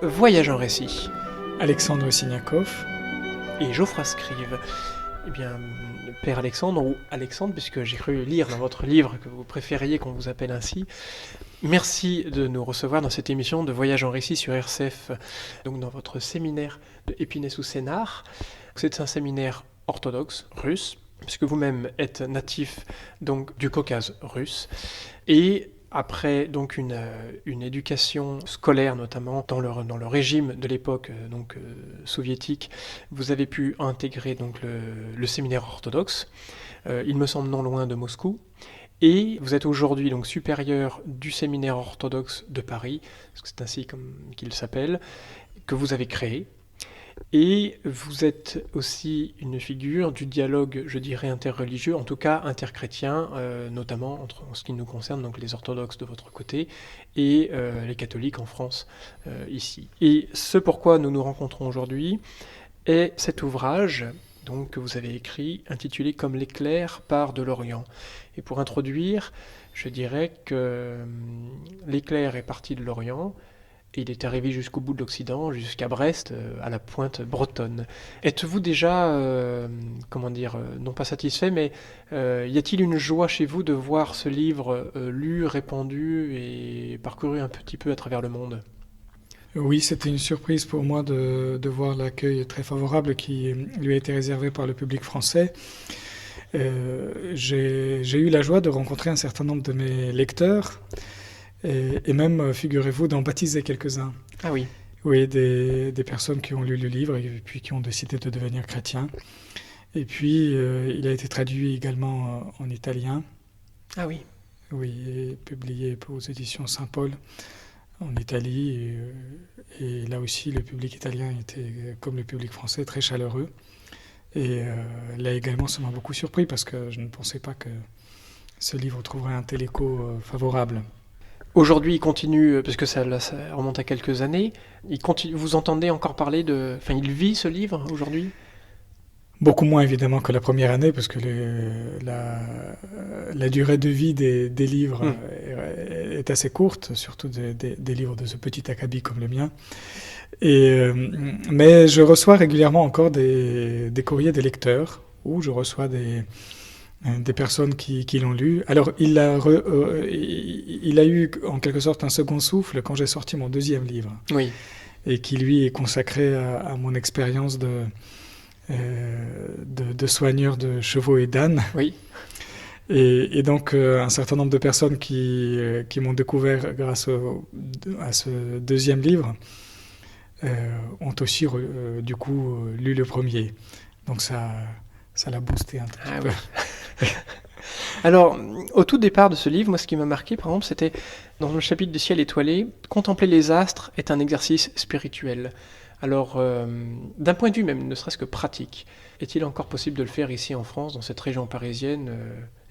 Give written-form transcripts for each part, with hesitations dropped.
Voyage en récit. Alexandre Siniakov. Et Geoffroy Scrive. Eh bien, Père Alexandre, ou Alexandre, puisque j'ai cru lire dans votre livre que vous préfériez qu'on vous appelle ainsi, merci de nous recevoir dans cette émission de Voyage en récit sur RCF, donc dans votre séminaire de Épinay sous Sénart. C'est un séminaire orthodoxe russe, puisque vous-même êtes natif donc, du Caucase russe, et après donc une éducation scolaire notamment dans le régime de l'époque soviétique, vous avez pu intégrer donc le séminaire orthodoxe, il me semble non loin de Moscou, et vous êtes aujourd'hui donc supérieur du séminaire orthodoxe de Paris, parce que c'est ainsi qu'il s'appelle, que vous avez créé. Et vous êtes aussi une figure du dialogue, je dirais, interreligieux, en tout cas interchrétien, notamment en ce qui nous concerne, donc les orthodoxes de votre côté et les catholiques en France, ici. Et ce pourquoi nous nous rencontrons aujourd'hui est cet ouvrage donc, que vous avez écrit, intitulé « Comme l'éclair part de l'Orient ». Et pour introduire, je dirais que l'éclair est parti de l'Orient, et il est arrivé jusqu'au bout de l'Occident, jusqu'à Brest, à la pointe bretonne. Êtes-vous déjà, non pas satisfait, mais y a-t-il une joie chez vous de voir ce livre lu, répandu et parcouru un petit peu à travers le monde ? Oui, c'était une surprise pour moi de voir l'accueil très favorable qui lui a été réservé par le public français. J'ai eu la joie de rencontrer un certain nombre de mes lecteurs, et même, figurez-vous, d'en baptiser quelques-uns. Ah oui. Oui, des personnes qui ont lu le livre et puis qui ont décidé de devenir chrétiens. Et puis, il a été traduit également en italien. Ah oui. Oui, et publié aux éditions Saint-Paul en Italie. Et là aussi, le public italien était, comme le public français, très chaleureux. Et là également, ça m'a beaucoup surpris parce que je ne pensais pas que ce livre trouverait un tel écho favorable. Aujourd'hui, il continue, parce que ça remonte à quelques années, vous entendez encore parler de... Enfin, il vit ce livre aujourd'hui ? Beaucoup moins évidemment que la première année, parce que la durée de vie des livres est assez courte, surtout des livres de ce petit acabit comme le mien. Mais je reçois régulièrement encore des courriers des lecteurs, où je reçois des personnes qui l'ont lu. Alors, il a eu en quelque sorte un second souffle quand j'ai sorti mon deuxième livre, oui. Et qui lui est consacré à mon expérience de soigneur de chevaux et d'ânes. Oui. Et donc, un certain nombre de personnes qui m'ont découvert grâce à ce deuxième livre ont aussi, du coup, lu le premier. Donc, ça l'a boosté un tout petit peu. Oui. Alors, au tout départ de ce livre, moi, ce qui m'a marqué, par exemple, c'était dans le chapitre du ciel étoilé, contempler les astres est un exercice spirituel. Alors, d'un point de vue même, ne serait-ce que pratique, est-il encore possible de le faire ici en France, dans cette région parisienne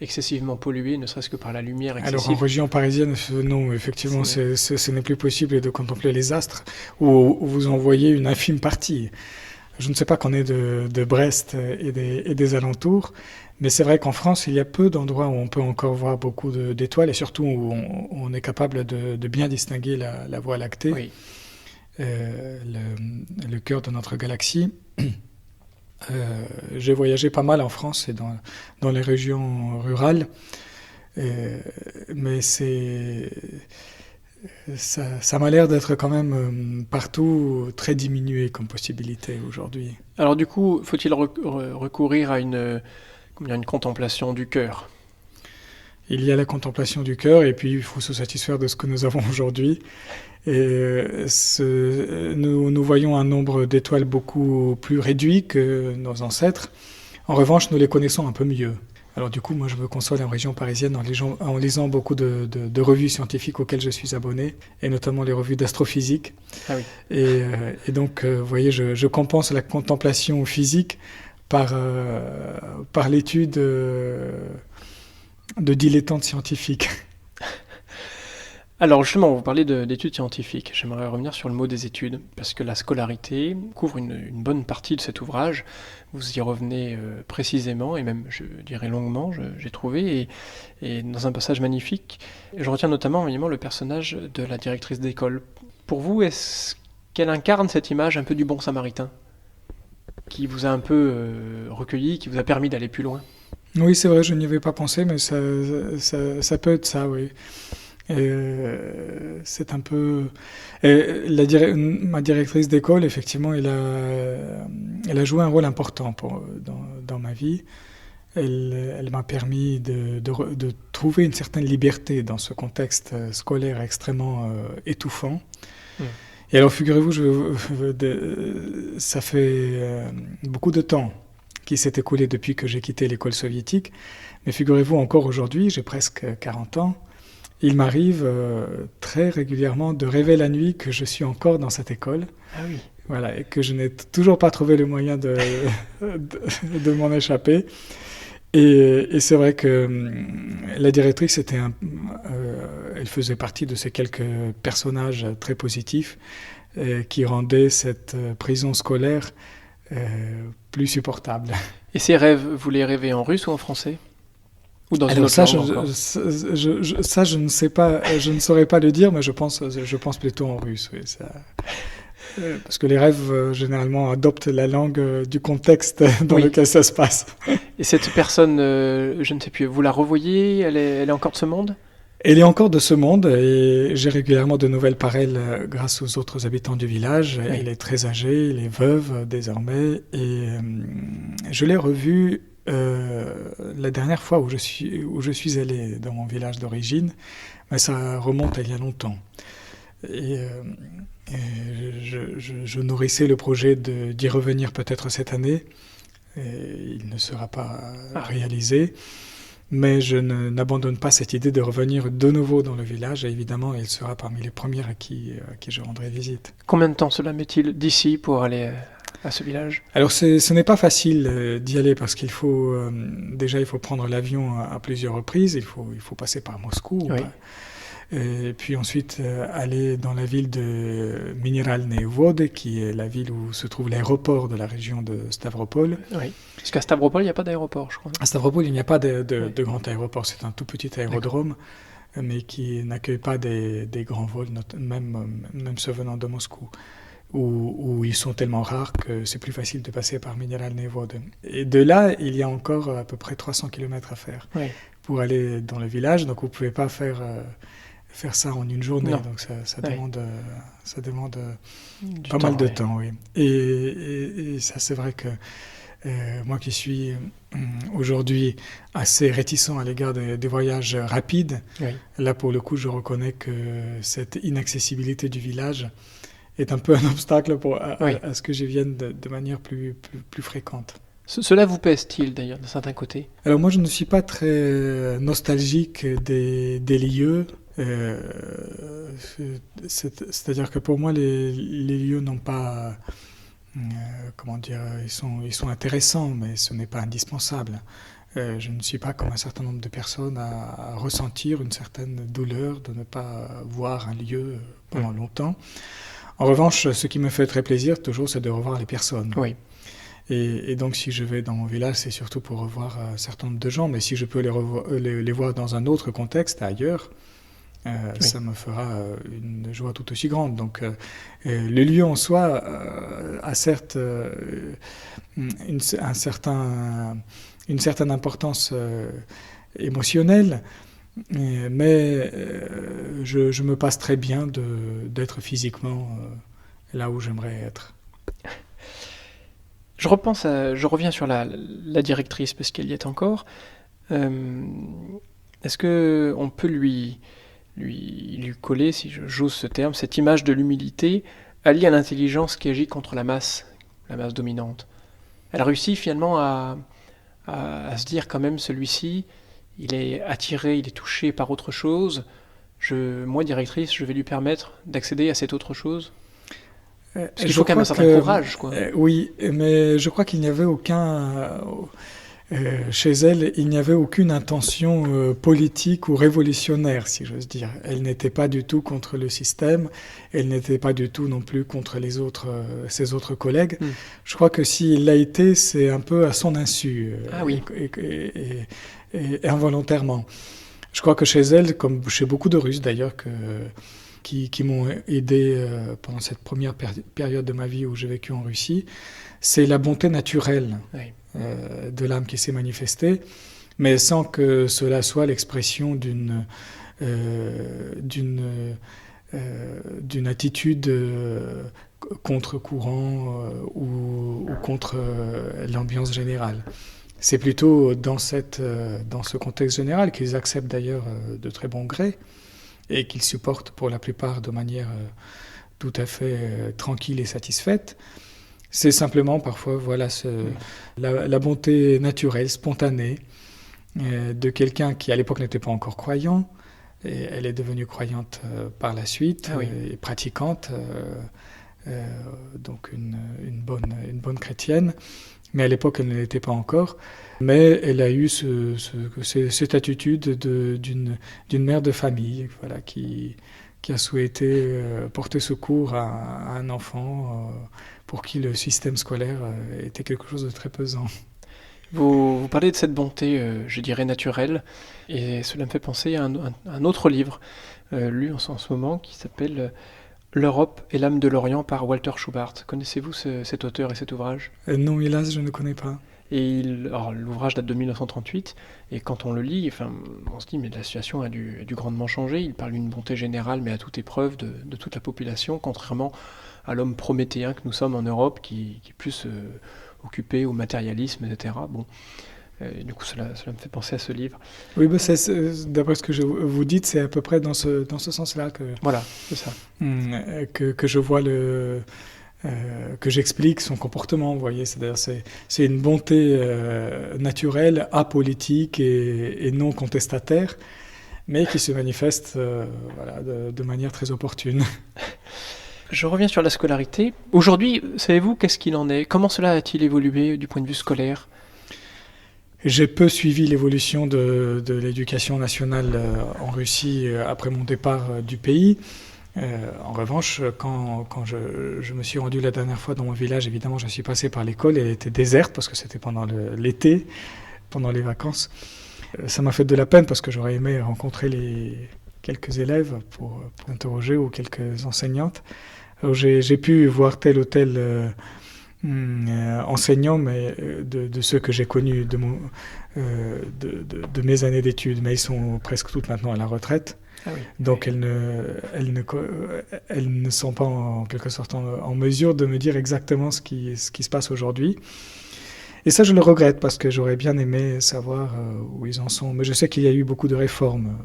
excessivement polluée, ne serait-ce que par la lumière excessive ? Alors en région parisienne, non, effectivement, ce n'est plus possible de contempler les astres, ou vous en voyez une infime partie. Je ne sais pas qu'en est de Brest et des alentours, mais c'est vrai qu'en France, il y a peu d'endroits où on peut encore voir beaucoup d'étoiles, et surtout où on est capable de bien distinguer la Voie lactée. Oui. Le cœur de notre galaxie. J'ai voyagé pas mal en France et dans les régions rurales, mais ça m'a l'air d'être quand même partout très diminué comme possibilité aujourd'hui. Alors du coup, faut-il recourir à une contemplation du cœur ? Il y a la contemplation du cœur, et puis il faut se satisfaire de ce que nous avons aujourd'hui. Et nous voyons un nombre d'étoiles beaucoup plus réduit que nos ancêtres. En revanche, nous les connaissons un peu mieux. Alors du coup, moi je me console en région parisienne en lisant beaucoup de revues scientifiques auxquelles je suis abonné, et notamment les revues d'astrophysique. Ah oui. Et donc, vous voyez, je compense la contemplation physique par l'étude de dilettantes scientifiques. Alors justement, vous parlez d'études scientifiques. J'aimerais revenir sur le mot des études, parce que la scolarité couvre une bonne partie de cet ouvrage. Vous y revenez précisément, et même, je dirais longuement, j'ai trouvé, et dans un passage magnifique. Je retiens notamment évidemment le personnage de la directrice d'école. Pour vous, qu'elle incarne cette image un peu du bon samaritain, qui vous a un peu recueilli, qui vous a permis d'aller plus loin. Oui, c'est vrai, je n'y avais pas pensé, mais ça peut être ça, oui. C'est un peu... ma directrice d'école, effectivement, elle a joué un rôle important dans ma vie. Elle m'a permis de trouver une certaine liberté dans ce contexte scolaire extrêmement étouffant. Et alors, figurez-vous, ça fait beaucoup de temps qui s'est écoulé depuis que j'ai quitté l'école soviétique. Mais figurez-vous, encore aujourd'hui, j'ai presque 40 ans, il m'arrive très régulièrement de rêver la nuit que je suis encore dans cette école. Ah oui. Voilà, et que je n'ai toujours pas trouvé le moyen de m'en échapper. Et c'est vrai que la directrice, elle faisait partie de ces quelques personnages très positifs qui rendaient cette prison scolaire plus supportable. Et ces rêves, vous les rêvez en russe ou en français? Ou dans une autre langue encore? Ça, je ne sais pas, je ne saurais pas le dire, mais je pense plutôt en russe. Oui, ça... Parce que les rêves, généralement, adoptent la langue du contexte dans lequel ça se passe. Et cette personne, je ne sais plus, vous la revoyez? Elle est encore de ce monde? Elle est encore de ce monde et j'ai régulièrement de nouvelles par elle grâce aux autres habitants du village. Oui. Elle est très âgée, elle est veuve désormais et je l'ai revue la dernière fois où je suis allé dans mon village d'origine, mais ça remonte à il y a longtemps. Et je nourrissais le projet d'y revenir peut-être cette année. Et il ne sera pas réalisé. Mais je n'abandonne pas cette idée de revenir de nouveau dans le village. Et évidemment, elle sera parmi les premières à qui je rendrai visite. Combien de temps cela met-il d'ici pour aller à ce village? Alors, ce n'est pas facile d'y aller parce qu'il faut... déjà, il faut prendre l'avion à plusieurs reprises. Il faut passer par Moscou. Oui. Et puis ensuite aller dans la ville de Mineralne Vod, qui est la ville où se trouve l'aéroport de la région de Stavropol. Oui, parce qu'à Stavropol, il n'y a pas d'aéroport, je crois. À Stavropol, il n'y a pas de grand aéroport. C'est un tout petit aérodrome, mais qui n'accueille pas des grands vols, même ceux venant de Moscou, où ils sont tellement rares que c'est plus facile de passer par Mineralne Vod. Et de là, il y a encore à peu près 300 km à faire pour aller dans le village. Donc vous ne pouvez pas faire ça en une journée, non. Donc ça demande pas mal de temps, oui. Et ça, c'est vrai que moi qui suis aujourd'hui assez réticent à l'égard des voyages rapides, là pour le coup, je reconnais que cette inaccessibilité du village est un peu un obstacle à ce que j'y vienne de manière plus fréquente. Cela vous pèse-t-il d'ailleurs, d'un certain côté? Alors moi, je ne suis pas très nostalgique des lieux. C'est-à-dire que pour moi, les lieux n'ont pas... comment dire, ils sont intéressants, mais ce n'est pas indispensable. Je ne suis pas comme un certain nombre de personnes à ressentir une certaine douleur de ne pas voir un lieu pendant longtemps. En revanche, ce qui me fait très plaisir, toujours, c'est de revoir les personnes. Oui. Et donc, si je vais dans mon village, c'est surtout pour revoir un certain nombre de gens, mais si je peux les voir dans un autre contexte, ailleurs, ça me fera une joie tout aussi grande. Donc, le lieu en soi a certes une certaine importance émotionnelle, mais je me passe très bien d'être physiquement là où j'aimerais être. Je reviens sur la directrice, parce qu'elle y est encore. Est-ce qu'on peut lui coller, si j'ose ce terme, cette image de l'humilité alliée à l'intelligence qui agit contre la masse dominante? Elle réussit finalement à se dire quand même, celui-ci, il est attiré, il est touché par autre chose. Moi, directrice, je vais lui permettre d'accéder à cette autre chose. Parce qu'il faut quand même un certain courage, quoi. Oui, mais je crois qu'il n'y avait chez elle, il n'y avait aucune intention politique ou révolutionnaire, si j'ose dire. Elle n'était pas du tout contre le système, elle n'était pas du tout non plus contre ses autres collègues. Je crois que s'il l'a été, c'est un peu à son insu, et involontairement. Je crois que chez elle, comme chez beaucoup de Russes d'ailleurs, que qui m'ont aidé pendant cette première période de ma vie où j'ai vécu en Russie, c'est la bonté naturelle de l'âme qui s'est manifestée, mais sans que cela soit l'expression d'une attitude contre-courant ou contre l'ambiance générale. C'est plutôt dans ce contexte général qu'ils acceptent d'ailleurs de très bon gré et qu'ils supportent pour la plupart de manière tout à fait tranquille et satisfaite. C'est simplement parfois la bonté naturelle, spontanée, de quelqu'un qui à l'époque n'était pas encore croyant, et elle est devenue croyante par la suite, et pratiquante, donc une bonne chrétienne, mais à l'époque elle ne l'était pas encore. Mais elle a eu cette attitude d'une mère de famille, voilà, qui a souhaité porter secours à un enfant pour qui le système scolaire était quelque chose de très pesant. Vous parlez de cette bonté, je dirais, naturelle, et cela me fait penser à un autre livre lu en ce moment qui s'appelle L'Europe et l'âme de l'Orient par Walter Schubart. Connaissez-vous cet auteur et cet ouvrage ? Non, hélas, je ne connais pas. Et l'ouvrage date de 1938, et quand on le lit, on se dit mais la situation a dû grandement changer. Il parle d'une bonté générale, mais à toute épreuve de toute la population, contrairement à l'homme prométhéen que nous sommes en Europe, qui est plus occupé au matérialisme, etc. Bon, du coup, cela me fait penser à ce livre. Oui, d'après ce que vous dites, c'est à peu près dans ce sens-là que. Voilà, c'est ça. Que je vois que j'explique son comportement, vous voyez, c'est une bonté naturelle, apolitique et non contestataire, mais qui se manifeste de manière très opportune. Je reviens sur la scolarité. Aujourd'hui, savez-vous qu'est-ce qu'il en est ? Comment cela a-t-il évolué du point de vue scolaire ? J'ai peu suivi l'évolution de l'éducation nationale en Russie après mon départ du pays. En revanche, quand je me suis rendu la dernière fois dans mon village, évidemment, je suis passé par l'école et elle était déserte parce que c'était pendant l'été, pendant les vacances. Ça m'a fait de la peine parce que j'aurais aimé rencontrer quelques élèves pour interroger ou quelques enseignantes. Alors, j'ai pu voir tel ou tel enseignant, mais de ceux que j'ai connus de mes années d'études, mais ils sont presque toutes maintenant à la retraite. Ah oui. Donc elles ne sont pas en quelque sorte en mesure de me dire exactement ce qui se passe aujourd'hui. Et ça, je le regrette parce que j'aurais bien aimé savoir où ils en sont. Mais je sais qu'il y a eu beaucoup de réformes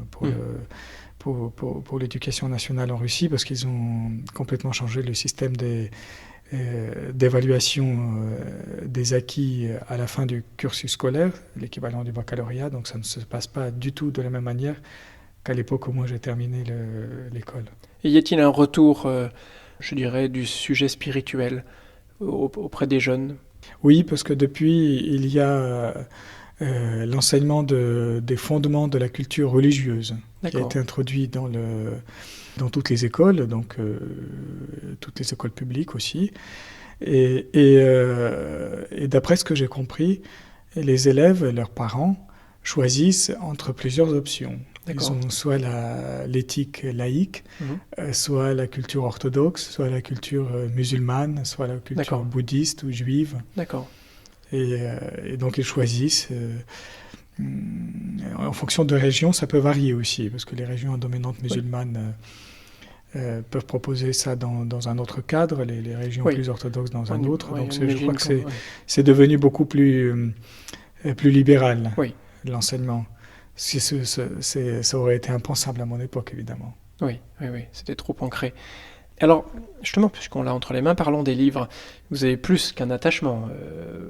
pour l'éducation nationale en Russie parce qu'ils ont complètement changé le système d'évaluation des acquis à la fin du cursus scolaire, l'équivalent du baccalauréat. Donc ça ne se passe pas du tout de la même manière qu'à l'époque où moi j'ai terminé l'école. Et y a-t-il un retour, je dirais, du sujet spirituel auprès des jeunes ? Oui, parce que depuis, il y a l'enseignement des fondements de la culture religieuse qui a été introduit dans toutes les écoles, donc toutes les écoles publiques aussi. Et d'après ce que j'ai compris, les élèves et leurs parents choisissent entre plusieurs options. Ils ont soit l'éthique laïque, soit la culture orthodoxe, soit la culture musulmane, soit la culture bouddhiste ou juive. D'accord. Et donc ils choisissent. En fonction de régions, ça peut varier aussi, parce que les régions dominantes musulmanes peuvent proposer ça dans un autre cadre, les régions plus orthodoxes dans un autre. Donc je crois que c'est devenu beaucoup plus libéral, l'enseignement. Ça aurait été impensable à mon époque, évidemment. Oui, c'était trop ancré. Alors, justement, puisqu'on l'a entre les mains, parlons des livres. Vous avez plus qu'un attachement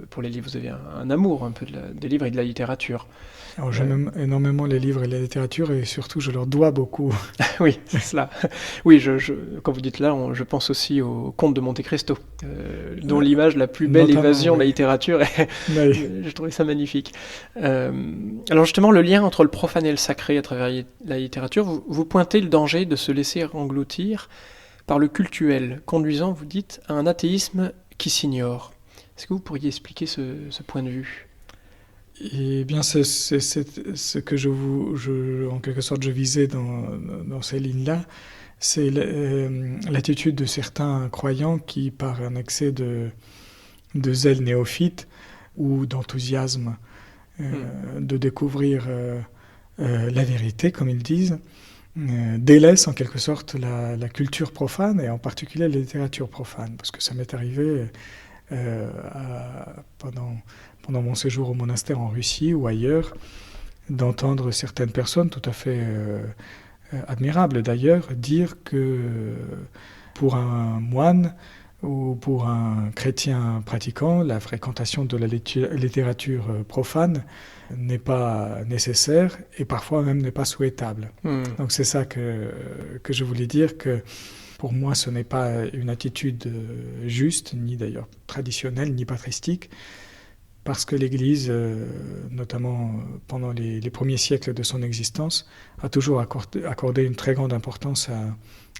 pour les livres, vous avez un amour un peu des livres et de la littérature. Alors, j'aime énormément les livres et la littérature, et surtout, je leur dois beaucoup. Oui, c'est cela. Oui, quand vous dites là, je pense aussi au Comte de Monte Cristo, dont l'image la plus belle évasion de la littérature, et j'ai trouvé ça magnifique. Alors justement, le lien entre le profane et le sacré à travers la littérature, vous pointez le danger de se laisser engloutir par le cultuel, conduisant, vous dites, à un athéisme qui s'ignore. Est-ce que vous pourriez expliquer ce point de vue ? Eh bien, c'est ce que en quelque sorte, je visais dans ces lignes-là, c'est l'attitude de certains croyants qui, par un excès de zèle néophyte ou d'enthousiasme de découvrir la vérité, comme ils disent, délaissent en quelque sorte la culture profane, et en particulier la littérature profane. Parce que ça m'est arrivé pendant mon séjour au monastère en Russie ou ailleurs, d'entendre certaines personnes tout à fait admirables d'ailleurs dire que pour un moine ou pour un chrétien pratiquant, la fréquentation de la littérature profane n'est pas nécessaire et parfois même n'est pas souhaitable. Donc c'est ça que je voulais dire, que pour moi ce n'est pas une attitude juste, ni d'ailleurs traditionnelle, ni patristique, parce que l'Église, notamment pendant les premiers siècles de son existence, a toujours accordé une très grande importance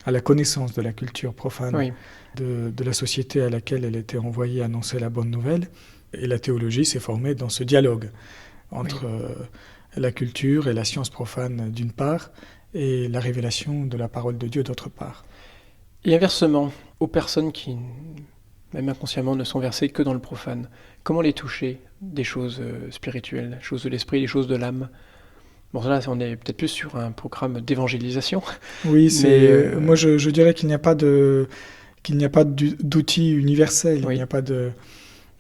à la connaissance de la culture profane de la société à laquelle elle était envoyée annoncer la bonne nouvelle. Et la théologie s'est formée dans ce dialogue entre la culture et la science profane d'une part, et la révélation de la parole de Dieu d'autre part. Et inversement, aux personnes qui, même inconsciemment, ne sont versées que dans le profane, comment les toucher des choses spirituelles, des choses de l'esprit, des choses de l'âme? Bon, là, on est peut-être plus sur un programme d'évangélisation. Oui, moi je dirais qu'il n'y a pas d'outil universel, il n'y a pas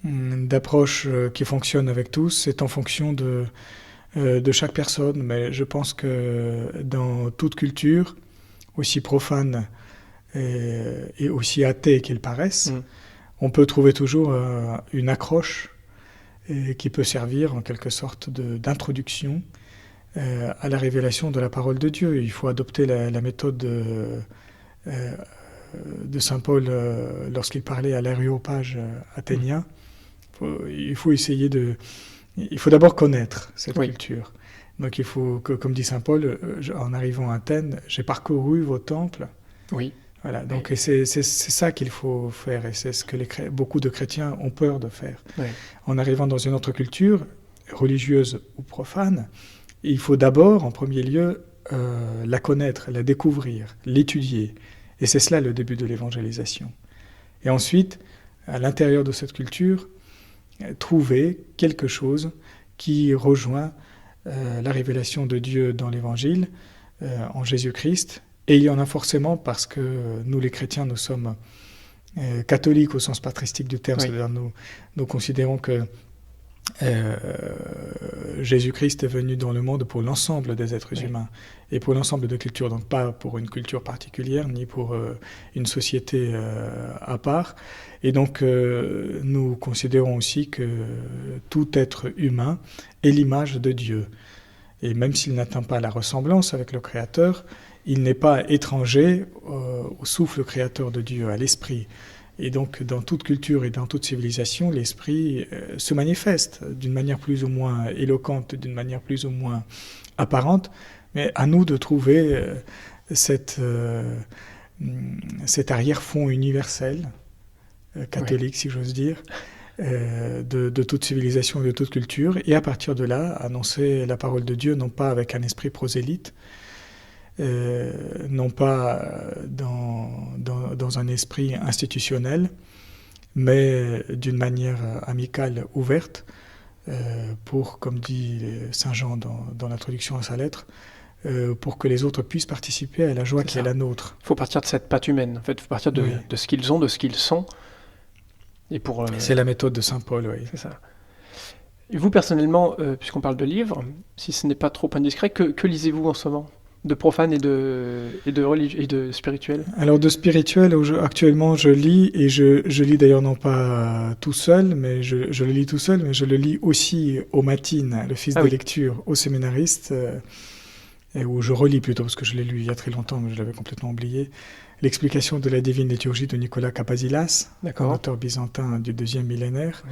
d'approche qui fonctionne avec tous, c'est en fonction de chaque personne, mais je pense que dans toute culture, aussi profane et aussi athée qu'elle paraisse, on peut trouver toujours une accroche qui peut servir en quelque sorte d'introduction à la révélation de la parole de Dieu. Il faut adopter la méthode de saint Paul lorsqu'il parlait à l'aréopage athénien. Il faut d'abord connaître cette culture. Donc il faut que, comme dit saint Paul, en arrivant à Athènes, j'ai parcouru vos temples. Oui. Voilà, donc et c'est ça qu'il faut faire, et c'est ce que beaucoup de chrétiens ont peur de faire. Oui. En arrivant dans une autre culture, religieuse ou profane, il faut d'abord, en premier lieu, la connaître, la découvrir, l'étudier. Et c'est cela le début de l'évangélisation. Et ensuite, à l'intérieur de cette culture, trouver quelque chose qui rejoint la révélation de Dieu dans l'Évangile, en Jésus-Christ. Et il y en a forcément, parce que nous, les chrétiens, nous sommes catholiques au sens patristique du terme, c'est-à-dire nous considérons que Jésus-Christ est venu dans le monde pour l'ensemble des êtres humains et pour l'ensemble de cultures, donc pas pour une culture particulière ni pour une société à part. Et donc nous considérons aussi que tout être humain est l'image de Dieu. Et même s'il n'atteint pas la ressemblance avec le Créateur, il n'est pas étranger au souffle créateur de Dieu, à l'esprit. Et donc, dans toute culture et dans toute civilisation, l'esprit se manifeste d'une manière plus ou moins éloquente, d'une manière plus ou moins apparente, mais à nous de trouver cet arrière-fond universel, catholique si j'ose dire, de toute civilisation et de toute culture, et à partir de là, annoncer la parole de Dieu, non pas avec un esprit prosélyte, non pas dans un esprit institutionnel, mais d'une manière amicale, ouverte, pour, comme dit saint Jean dans l'introduction à sa lettre, pour que les autres puissent participer à la joie qui est la nôtre. Il faut partir de cette patte humaine, en fait, il faut partir de ce qu'ils ont, de ce qu'ils sont. Et c'est la méthode de saint Paul, oui. C'est ça. Et vous, personnellement, puisqu'on parle de livres, si ce n'est pas trop indiscret, que lisez-vous en ce moment ? De profane et de spirituel? Alors de spirituel, actuellement je lis, et je lis d'ailleurs non pas tout seul, mais je le lis tout seul, mais je le lis aussi au matin, le fils des lectures, au séminariste, et où je relis plutôt, parce que je l'ai lu il y a très longtemps, mais je l'avais complètement oublié, l'explication de la divine liturgie de Nicolas Kapasilas, un auteur byzantin du 2e millénaire,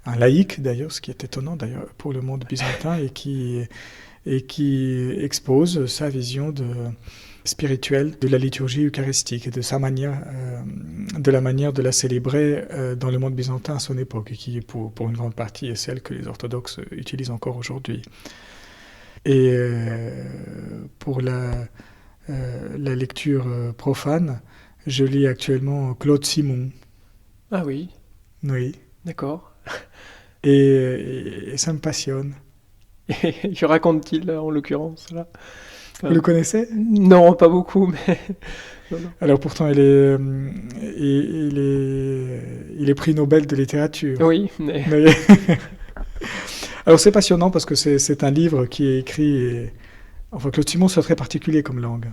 un laïc d'ailleurs, ce qui est étonnant d'ailleurs pour le monde byzantin, et qui expose sa vision spirituelle de la liturgie eucharistique et de la manière de la célébrer dans le monde byzantin à son époque, et qui, pour une grande partie, est celle que les orthodoxes utilisent encore aujourd'hui. Et pour la lecture profane, je lis actuellement Claude Simon. Ah oui, Oui. d'accord. Et ça me passionne. Et que raconte-t-il en l'occurrence là? Vous le connaissez? Non, pas beaucoup, mais non, non. Alors pourtant, il est prix Nobel de littérature. Oui, mais Mais- Alors c'est passionnant parce que c'est un livre qui est écrit... Enfin, Claude Simon, c'est très particulier comme langue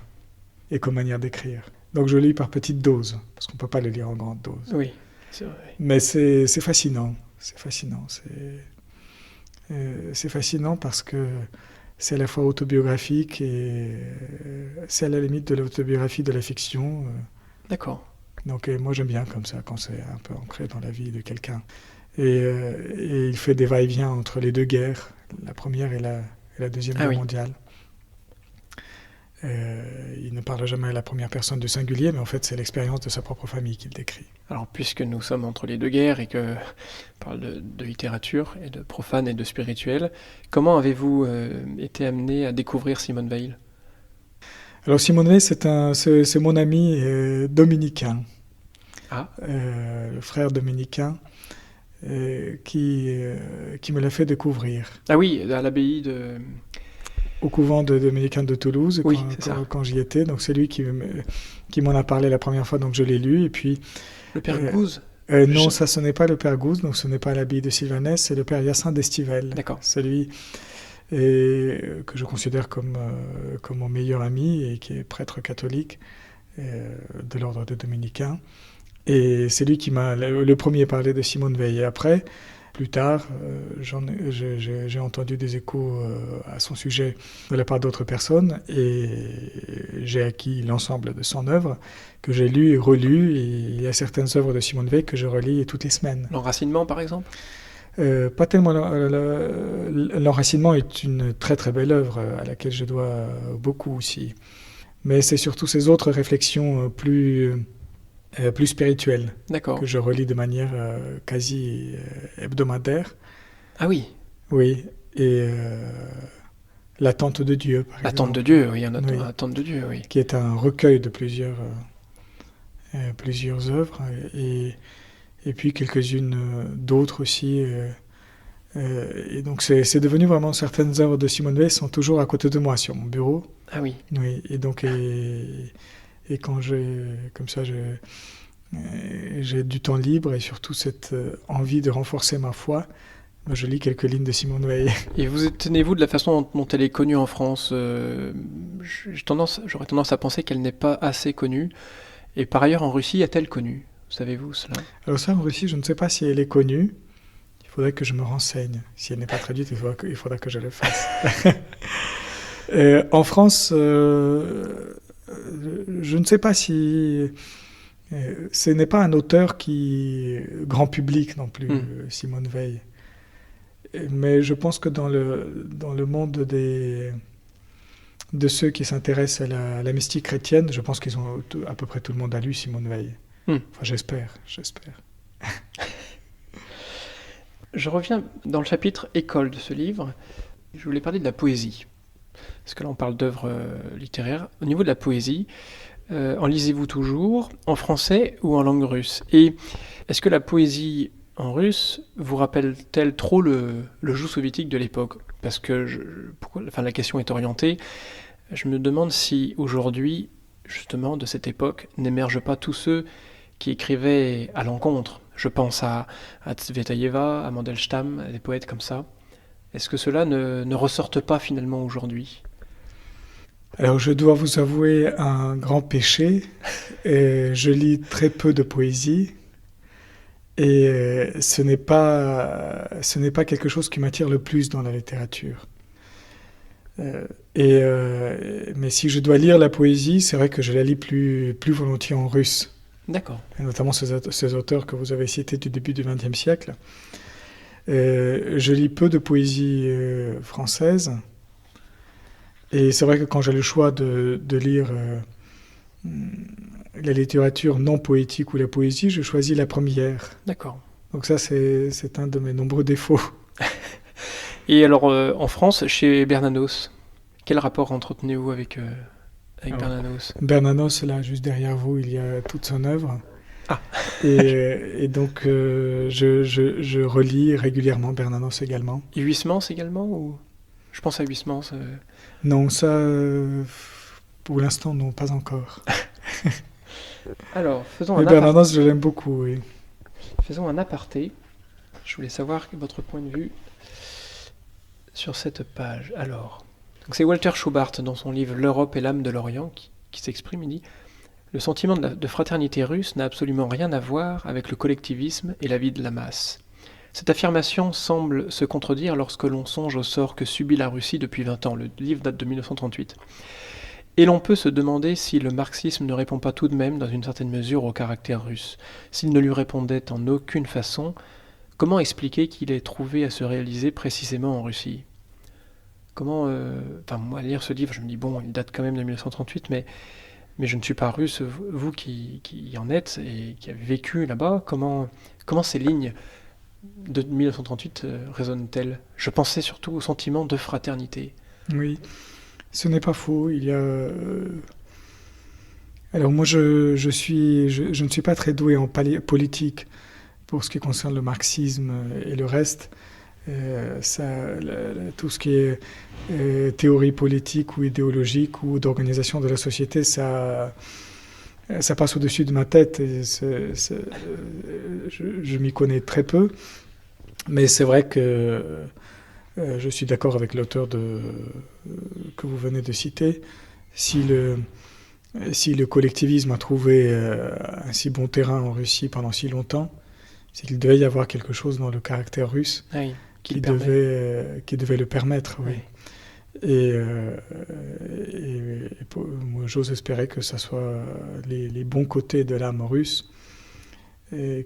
et comme manière d'écrire. Donc je lis par petites doses, parce qu'on ne peut pas le lire en grande dose. oui, c'est vrai. Mais c'est fascinant. C'est fascinant. C'est fascinant parce que c'est à la fois autobiographique et c'est à la limite de l'autobiographie de la fiction. D'accord. Donc moi j'aime bien comme ça, quand c'est un peu ancré dans la vie de quelqu'un. Et il fait des va-et-vient entre les deux guerres, la première et la deuxième Ah guerre oui. mondiale. Il ne parle jamais à la première personne du singulier, mais en fait c'est l'expérience de sa propre famille qu'il décrit. Alors, puisque nous sommes entre les deux guerres et que on parle de littérature et de profane et de spirituel, comment avez-vous été amené à découvrir Simone Weil? Alors Simone Weil, c'est mon ami dominicain, Ah, le frère dominicain, qui me l'a fait découvrir ah oui, à l'abbaye de... au couvent de dominicains de Toulouse Oui, c'est ça. quand j'y étais. Donc c'est lui qui m'en a parlé la première fois, donc je l'ai lu. Et puis Le père Euh, Gouze? non, ça ce n'est pas le père Gouze, donc ce n'est pas l'abbaye de Sylvanès, c'est le père Hyacinthe d'Estivelle. D'accord. Celui que je considère comme mon meilleur ami et qui est prêtre catholique de l'ordre des dominicains. Et c'est lui qui m'a le premier parlé de Simone Weil. Et après, plus tard, j'ai entendu des échos à son sujet de la part d'autres personnes et j'ai acquis l'ensemble de son œuvre que j'ai lu et relu. Et il y a certaines œuvres de Simone Weil que je relis toutes les semaines. L'enracinement, par exemple? Pas tellement. L'enracinement est une très très belle œuvre à laquelle je dois beaucoup aussi. Mais c'est surtout ces autres réflexions plus spirituelles D'accord. que je relis de manière quasi hebdomadaire. Ah oui, Oui, et L'attente de Dieu, par L'attente exemple. de Dieu, oui, Oui. L'attente de Dieu, oui. Qui est un recueil de plusieurs œuvres, et puis quelques-unes d'autres aussi. Et donc c'est devenu vraiment, certaines œuvres de Simone Weil sont toujours à côté de moi sur mon bureau. Ah oui, Oui, et donc et quand comme ça j'ai du temps libre et surtout cette envie de renforcer ma foi, je lis quelques lignes de Simone Weil. et vous étonnez-vous de la façon dont elle est connue en France? J'aurais tendance à penser qu'elle n'est pas assez connue. Et par ailleurs, en Russie, est-elle connue? Savez-vous cela? Alors ça, en Russie, je ne sais pas si elle est connue. Il faudrait que je me renseigne. Si elle n'est pas traduite, il faudra que je le fasse. En France, je ne sais pas si... ce n'est pas un auteur qui grand public non plus, Simone Weil. Mais je pense que dans le monde de ceux qui s'intéressent à la mystique chrétienne, je pense qu'ils ont à peu près tout le monde a lu Simone Weil. Enfin, j'espère. Je reviens dans le chapitre école de ce livre. Je voulais parler de la poésie. Parce que là, on parle d'œuvres littéraires. Au niveau de la poésie, en lisez-vous toujours en français ou en langue russe? Et est-ce que la poésie en russe vous rappelle-t-elle trop le joug soviétique de l'époque? Parce que la question est orientée. Je me demande si aujourd'hui, justement, de cette époque, n'émergent pas tous ceux qui écrivaient à l'encontre. Je pense à Tsvetaeva, à Mandelstam, à des poètes comme ça. Est-ce que ceux-là ne ressortent pas finalement aujourd'hui? Alors je dois vous avouer un grand péché. Je lis très peu de poésie. Et ce n'est pas quelque chose qui m'attire le plus dans la littérature. Mais si je dois lire la poésie, c'est vrai que je la lis plus volontiers en russe. D'accord. Et notamment ces auteurs que vous avez cités du début du XXe siècle. Je lis peu de poésie française. Et c'est vrai que quand j'ai le choix de lire la littérature non poétique ou la poésie, je choisis la première. D'accord. Donc ça, c'est un de mes nombreux défauts. Et alors, en France, chez Bernanos, quel rapport entretenez-vous avec avec Alors, Bernanos. Bernanos, là, juste derrière vous, il y a toute son œuvre. Ah. Et donc, je relis régulièrement Bernanos également. Et Huysmans également ou... Je pense à Huysmans. Non, ça, pour l'instant, non, pas encore. Alors, Mais Bernanos, je l'aime beaucoup, oui. Faisons un aparté. Je voulais savoir votre point de vue sur cette page. Alors, donc c'est Walter Schubart dans son livre L'Europe et l'âme de l'Orient qui s'exprime. Il dit: le sentiment de fraternité russe n'a absolument rien à voir avec le collectivisme et la vie de la masse. Cette affirmation semble se contredire lorsque l'on songe au sort que subit la Russie depuis 20 ans. Le livre date de 1938. Et l'on peut se demander si le marxisme ne répond pas tout de même, dans une certaine mesure, au caractère russe. S'il ne lui répondait en aucune façon, comment expliquer qu'il ait trouvé à se réaliser précisément en Russie ? Comment... moi, à lire ce livre, je me dis, bon, il date quand même de 1938, mais je ne suis pas russe. Vous qui en êtes et qui avez vécu là-bas, comment ces lignes de 1938 résonnent-elles ? Je pensais surtout au sentiment de fraternité. Oui, ce n'est pas faux. Il y a... Alors moi, je ne suis pas très doué en politique pour ce qui concerne le marxisme et le reste. Tout ce qui est théorie politique ou idéologique ou d'organisation de la société, ça passe au-dessus de ma tête et je m'y connais très peu. Mais c'est vrai que je suis d'accord avec l'auteur que vous venez de citer. Si le collectivisme a trouvé un si bon terrain en Russie pendant si longtemps, c'est qu'il devait y avoir quelque chose dans le caractère russe qui devait le permettre. Oui. Et moi, j'ose espérer que ce soit les bons côtés de l'âme russe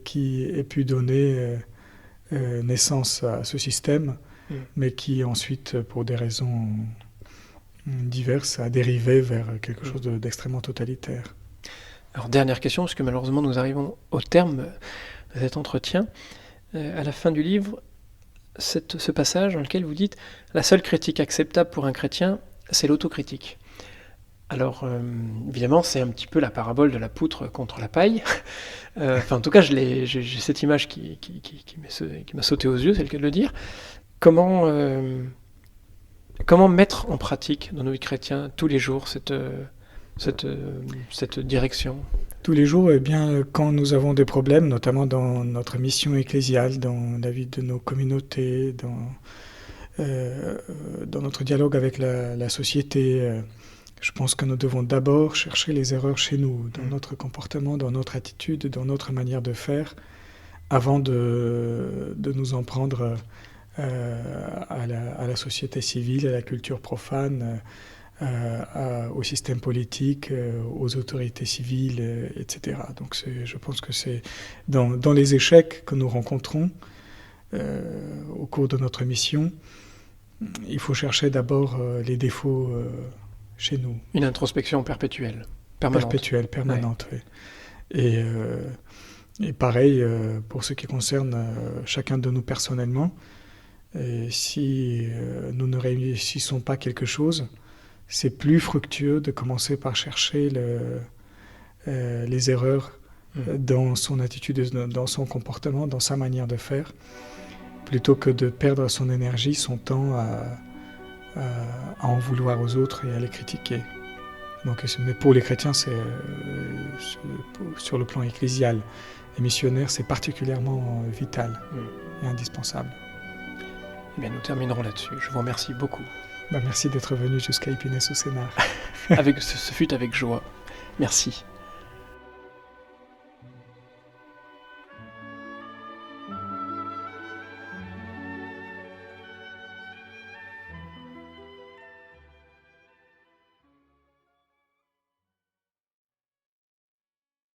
qui aient pu donner naissance à ce système, mais qui ensuite, pour des raisons diverses, a dérivé vers quelque chose d'extrêmement totalitaire. Alors, dernière question, parce que malheureusement nous arrivons au terme de cet entretien. À la fin du livre, ce passage dans lequel vous dites « La seule critique acceptable pour un chrétien, c'est l'autocritique ». Alors, évidemment, c'est un petit peu la parabole de la poutre contre la paille. En tout cas, j'ai cette image qui m'a sauté aux yeux, c'est le cas de le dire. Comment mettre en pratique dans nos vies chrétiens tous les jours cette direction ? Tous les jours, eh bien, quand nous avons des problèmes, notamment dans notre mission ecclésiale, dans la vie de nos communautés, dans notre dialogue avec la société, je pense que nous devons d'abord chercher les erreurs chez nous, dans notre comportement, dans notre attitude, dans notre manière de faire, avant de nous en prendre à la société civile, à la culture profane, au système politique, aux autorités civiles, etc. Donc je pense que c'est dans les échecs que nous rencontrons au cours de notre mission, il faut chercher d'abord les défauts chez nous. Une introspection perpétuelle, permanente. Oui. Et pareil pour ce qui concerne chacun de nous personnellement. Et si nous ne réussissons pas quelque chose, c'est plus fructueux de commencer par chercher les erreurs dans son attitude, dans son comportement, dans sa manière de faire, plutôt que de perdre son énergie, son temps à en vouloir aux autres et à les critiquer. Mais pour les chrétiens, c'est sur le plan ecclésial et missionnaire, c'est particulièrement vital et indispensable. Eh bien, nous terminerons là-dessus. Je vous remercie beaucoup. Merci d'être venu jusqu'à Épinay-sous-Sénart. Ce fut avec joie. Merci.